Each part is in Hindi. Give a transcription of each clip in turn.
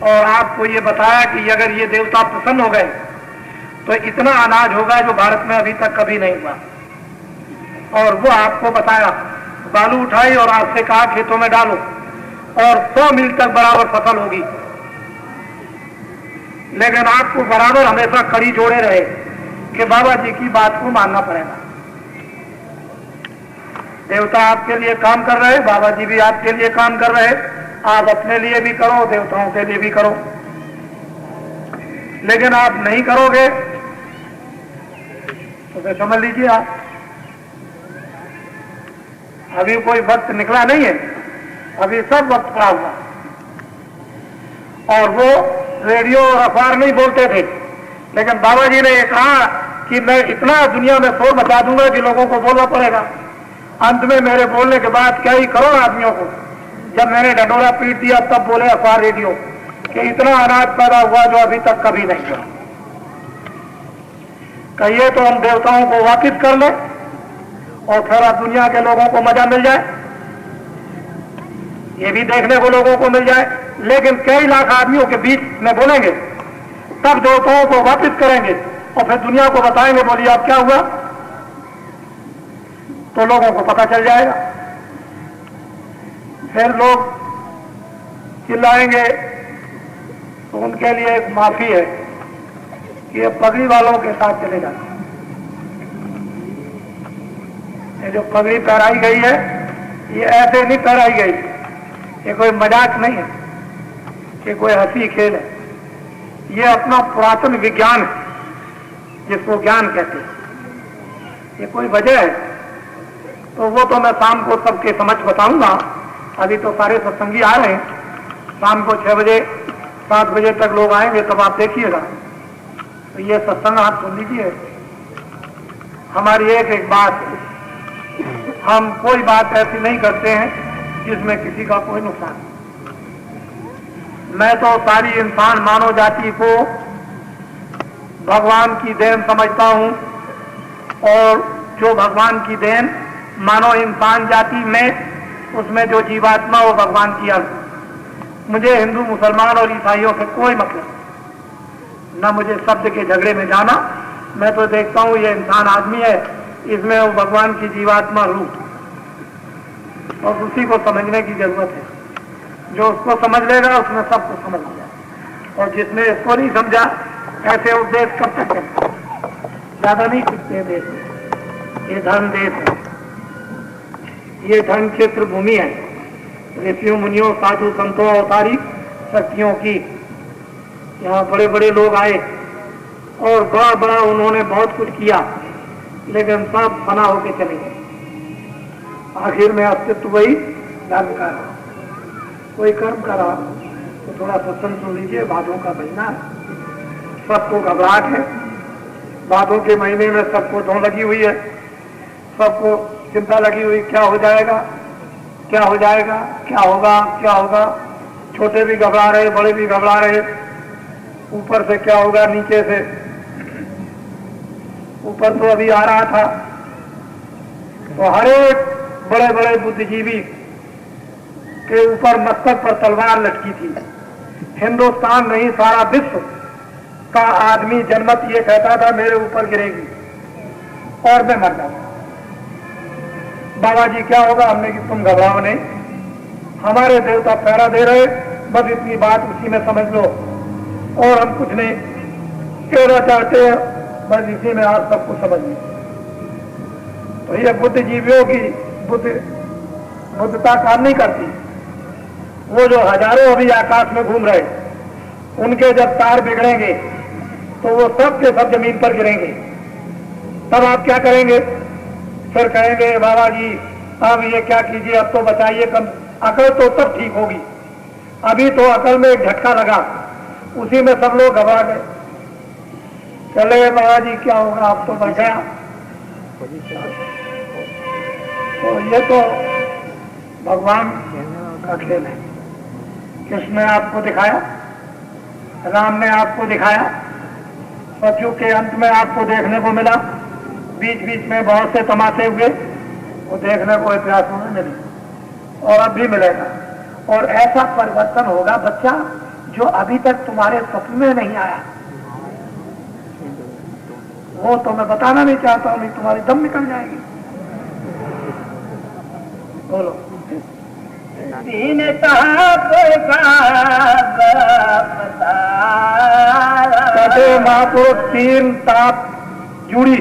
और आपको ये बताया कि अगर ये देवता प्रसन्न हो गए तो इतना अनाज होगा जो भारत में अभी तक कभी नहीं हुआ। और वो आपको बताया, बालू उठाई और आपसे कहा खेतों में डालो और 100 मील तक बराबर फसल होगी। लेकिन आपको बराबर हमेशा कड़ी जोड़े रहे कि बाबा जी की बात को मानना पड़ेगा। देवता आपके लिए काम कर रहे, बाबा जी भी आपके लिए काम कर रहे, आप अपने लिए भी करो, देवताओं के लिए भी करो। लेकिन आप नहीं करोगे तो फिर समझ लीजिए आप अभी कोई वक्त निकला नहीं है, अभी सब वक्त पड़ा हुआ। और वो रेडियो और अखबार नहीं बोलते थे, लेकिन बाबा जी ने ये कहा कि मैं इतना दुनिया में शोर मचा दूंगा कि लोगों को बोलना पड़ेगा। अंत में मेरे बोलने के बाद क्या ही करोड़ आदमियों को जब मैंने ढंडोरा पीट दिया तब बोले अखबार रेडियो कि इतना अनाज पैदा हुआ जो अभी तक कभी नहीं हुआ। कहिए तो हम देवताओं को वापिस कर लें और फिर अब दुनिया के लोगों को मजा मिल जाए, ये भी देखने को लोगों को मिल जाए। लेकिन कई लाख आदमियों के बीच में बोलेंगे तब देवताओं को वापिस करेंगे और फिर दुनिया को बताएंगे, बोलिए अब क्या हुआ, तो लोगों को पता चल जाएगा। फिर लोग चिल्लाएंगे तो उनके लिए एक माफी है कि ये पगड़ी वालों के साथ चले जाते। ये जो पगड़ी पहराई गई है ये ऐसे नहीं पहराई गई, ये कोई मजाक नहीं है, ये कोई हंसी खेल है, ये अपना पुरातन विज्ञान है जिसको ज्ञान कहते हैं। ये कोई वजह है तो वो तो मैं शाम को सबके समझ बताऊंगा। अभी तो सारे सत्संगी आ रहे हैं, शाम को 6 बजे 7 बजे तक लोग आएंगे तब आप देखिएगा। तो ये सत्संग आप सुन लीजिए। हमारी एक बात, हम कोई बात ऐसी नहीं करते हैं जिसमें किसी का कोई नुकसान। मैं तो सारी इंसान मानव जाति को भगवान की देन समझता हूं और जो भगवान की देन मानव इंसान जाति में उसमें जो जीवात्मा वो भगवान की अंश। मुझे हिंदू मुसलमान और ईसाइयों से कोई मतलब न, मुझे शब्द के झगड़े में जाना। मैं तो देखता हूं ये इंसान आदमी है, इसमें वो भगवान की जीवात्मा रूप, और उसी को समझने की जरूरत है। जो उसको समझ लेगा उसने सबको समझ लिया, और जिसने इसको नहीं समझा ऐसे उपदेश कब तक चलते, ज्यादा नहीं सीखते देश में। ये धर्म देश है, ये धर्म क्षेत्र भूमि है ऋषियों मुनियों साधु संतों अवतारी शक्तियों की। यहाँ बड़े बड़े लोग आए और बड़ा बड़ा उन्होंने बहुत कुछ किया, लेकिन सब फना होके चले गए। आखिर में अस्तित्व वही धर्म का रहा, कोई कर्म करा। तो थोड़ा सत्संग सुन लीजिए, भादों का महीना है, सबको घबराहट है। भादों के महीने में सबको धों लगी हुई है, सबको चिंता लगी हुई, क्या हो जाएगा, क्या हो जाएगा, क्या होगा, क्या होगा। छोटे भी घबरा रहे, बड़े भी घबरा रहे, ऊपर से क्या होगा, नीचे से। ऊपर तो अभी आ रहा था तो हर एक बड़े बड़े बुद्धिजीवी के ऊपर मस्तक पर तलवार लटकी थी। हिंदुस्तान नहीं सारा विश्व का आदमी जनमत ये कहता था मेरे ऊपर गिरेगी और मैं मर जाऊंगा। बाबा जी क्या होगा, हमने कि तुम घबराओ नहीं, हमारे देवता पहरा दे रहे, बस इतनी बात उसी में समझ लो, और हम कुछ नहीं कहना चाहते हैं, बस इसी में आप सबको समझ लो। तो ये बुद्धिजीवियों की बुद्धता काम नहीं करती। वो जो हजारों अभी आकाश में घूम रहे, उनके जब तार बिगड़ेंगे तो वो सब के सब जमीन पर गिरेंगे। तब आप क्या करेंगे, फिर कहेंगे बाबा जी अब ये क्या कीजिए, अब तो बचाइए, कम अकल तो तब ठीक होगी। अभी तो अकल में एक झटका लगा, उसी में सब लोग घबरा गए। चले बाबा जी क्या होगा, अब तो बच गया। तो ये तो भगवान का खेल है। कृष्ण ने आपको दिखाया, राम ने आपको दिखाया, सतयुग के अंत में आपको देखने को मिला। बीच बीच में बहुत से तमाशे हुए, वो देखने को इतिहासों में मिले और अब भी मिलेगा। और ऐसा परिवर्तन होगा, बच्चा जो अभी तक तुम्हारे स्वप्न में नहीं आया, वो तो मैं बताना नहीं चाहता हूं, नहीं तुम्हारी दम निकल जाएगी। बोलो। तीन ताप कहते महापुरुष, तीन ताप जुड़ी,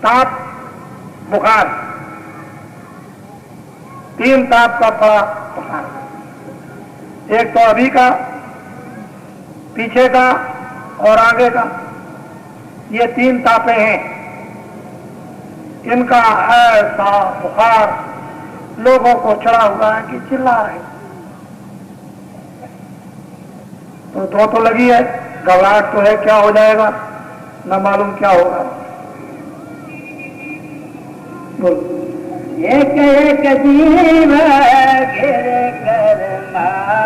ताप बुखार, तीन ताप का बड़ा बुखार, एक तो अभी का, पीछे का और आगे का, ये तीन तापे हैं। इनका ऐसा बुखार लोगों को चढ़ा हुआ है कि चिल्ला रहे। तो लगी है, घबराहट तो है, क्या हो जाएगा न मालूम क्या होगा। बोलो। एक एक जीव घेर कर मारा,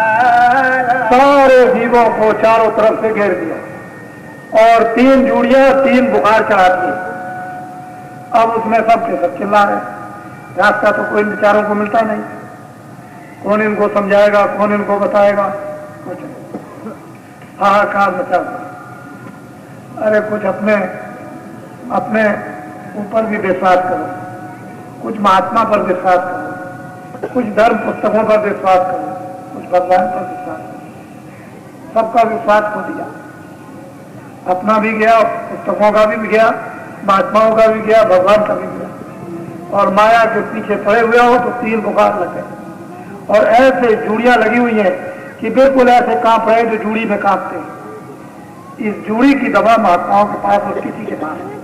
सारे जीवों को चारों तरफ से घेर दिया और तीन जूड़ियां, तीन बुखार चढ़ा दिए। अब उसमें सब के सब चिल्ला रहे। रास्ता तो कोई बेचारों को मिलता नहीं, कौन इनको समझाएगा, कौन इनको बताएगा, कुछ हाहाकार मचा। अरे कुछ अपने अपने ऊपर भी विश्वास करो, कुछ महात्मा पर विश्वास करो, कुछ धर्म पुस्तकों पर विश्वास करो, कुछ भगवान पर विश्वास करो। सबका विश्वास खो दिया, अपना भी गया, पुस्तकों का भी गया, महात्माओं का भी गया, भगवान का भी गया, और माया के पीछे पड़े हुए हो तो तीन बुखार लग गए। और ऐसे जूड़ियां लगी हुई हैं कि बिल्कुल ऐसे कांप रहे जो जूड़ी में कांपते हैं। इस जूड़ी की दवा महात्माओं के पास और किसी के पास नहीं।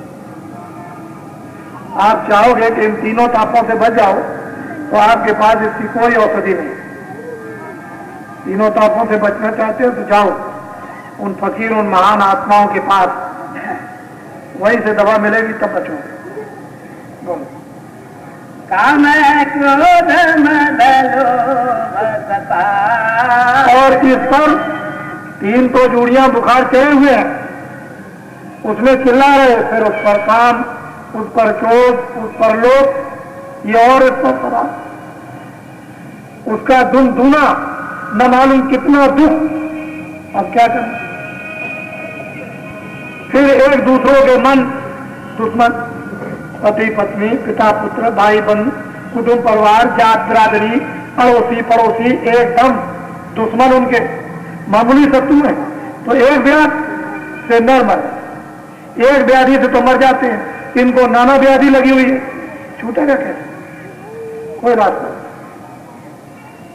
आप चाहोगे कि इन तीनों तापों से बच जाओ तो आपके पास इसकी कोई औषधि नहीं। तीनों तापों से बचना चाहते हो तो जाओ उन फकीर, उन महान आत्माओं के पास, वहीं से दवा मिलेगी, तब बचोगे। बोलो। काम क्रोध मद लोभ पाप, और इस पर तीन तो जूड़ियां बुखार चढ़े हुए हैं, उसमें चिल्ला रहे, फिर उस पर काम, उस पर क्रोध, उस पर लोभ, ये और इस पर सवाल, उसका दूना न मालूम कितना दुख। अब क्या करें? फिर एक दूसरों के मन दुश्मन, पति पत्नी, पिता पुत्र, भाई बंधु, कुटुंब परिवार, जात बिरादरी, पड़ोसी एकदम दुश्मन, उनके मामूली शत्रु है। तो एक व्याधि से नर मर, एक व्याधि से तो मर जाते हैं, इनको नाना व्याधि लगी हुई है, छूटेगा कैसे? कोई रास्ता नहीं।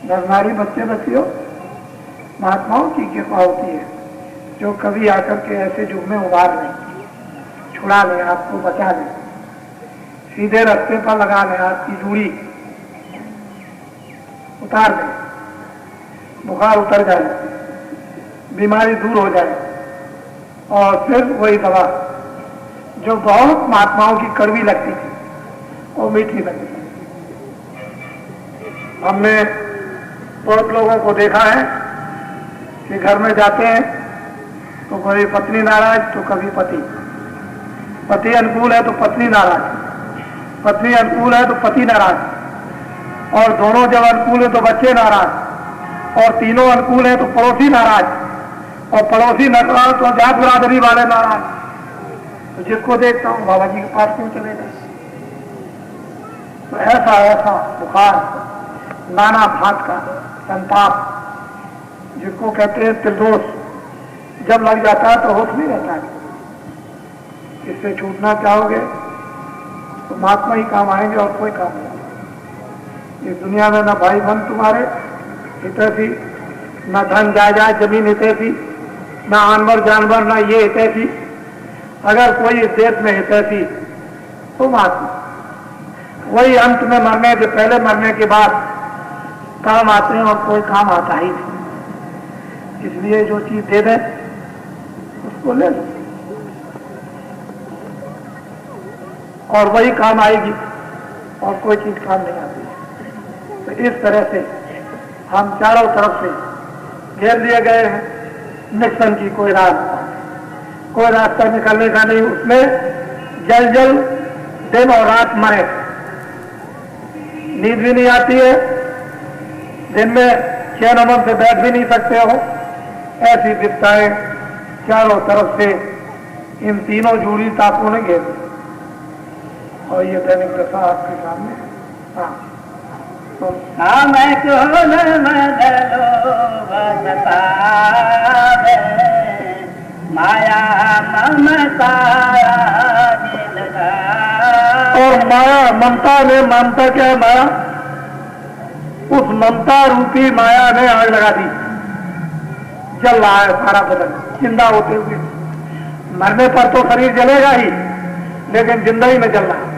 नरनारी बच्चे बच्चियों, महात्माओं की कृपा होती है जो कभी आकर के ऐसे युग में उबार लें, छुड़ा लें, आपको बचा लें, सीधे रास्ते पर लगा लें, आपकी जूड़ी उतार दें, बुखार उतर जाए, बीमारी दूर हो जाए, और फिर वही दवा जो बहुत महात्माओं की कड़वी लगती थी वो मीठी लगती। हमने बहुत लोगों को देखा है कि घर में जाते हैं तो कभी पत्नी नाराज तो कभी पति अनुकूल है तो पत्नी नाराज, पत्नी अनुकूल है तो पति नाराज, और दोनों जब अनुकूल है तो बच्चे नाराज, और तीनों अनुकूल है तो पड़ोसी नाराज, और पड़ोसी नाराज तो जात बिरादरी वाले नाराज। तो जिसको देखता हूँ बाबा जी के पास क्यों चले गए? तो ऐसा बुखार, नाना भात का संताप, जिसको कहते हैं त्रिदोष, जब लग जाता है तो होश नहीं रहता है। इससे छूटना चाहोगे तो महात्मा ही काम आएंगे और कोई काम नहीं। इस दुनिया में न भाई बहन तुम्हारे हितैषी, न धन जायदाद जमीन हितैषी, न जानवर जानवर, न ये हितैषी। अगर कोई इस देश में हितैषी तो महात्मा, वही अंत में मरने से पहले, मरने के बाद काम आते हैं, और कोई काम आता ही नहीं। इसलिए जो चीज दे दे उसको ले लो, और वही काम आएगी, और कोई चीज काम नहीं आती। तो इस तरह से हम चारों तरफ से घेर लिए गए हैं। निक्सन की कोई रास्ता निकलने का नहीं, उसमें जल दिन और रात मरे, नींद भी नहीं आती है, दिन में चैन अमन से बैठ भी नहीं सकते हो, ऐसी विपदाएं चारों तरफ से इन तीनों जूरी तापों ने घेर दी। और ये दैनिक दशा आपके सामने। हाँ तो काम क्रोध मदलो बसतावे, माया ममता लगा। और माया ममता ने, ममता क्या है? माया, उस ममता रूपी माया ने आग लगा दी। जल रहा है सारा बदन जिंदा होते हुए। मरने पर तो शरीर जलेगा ही, लेकिन जिंदगी में जल रहा है।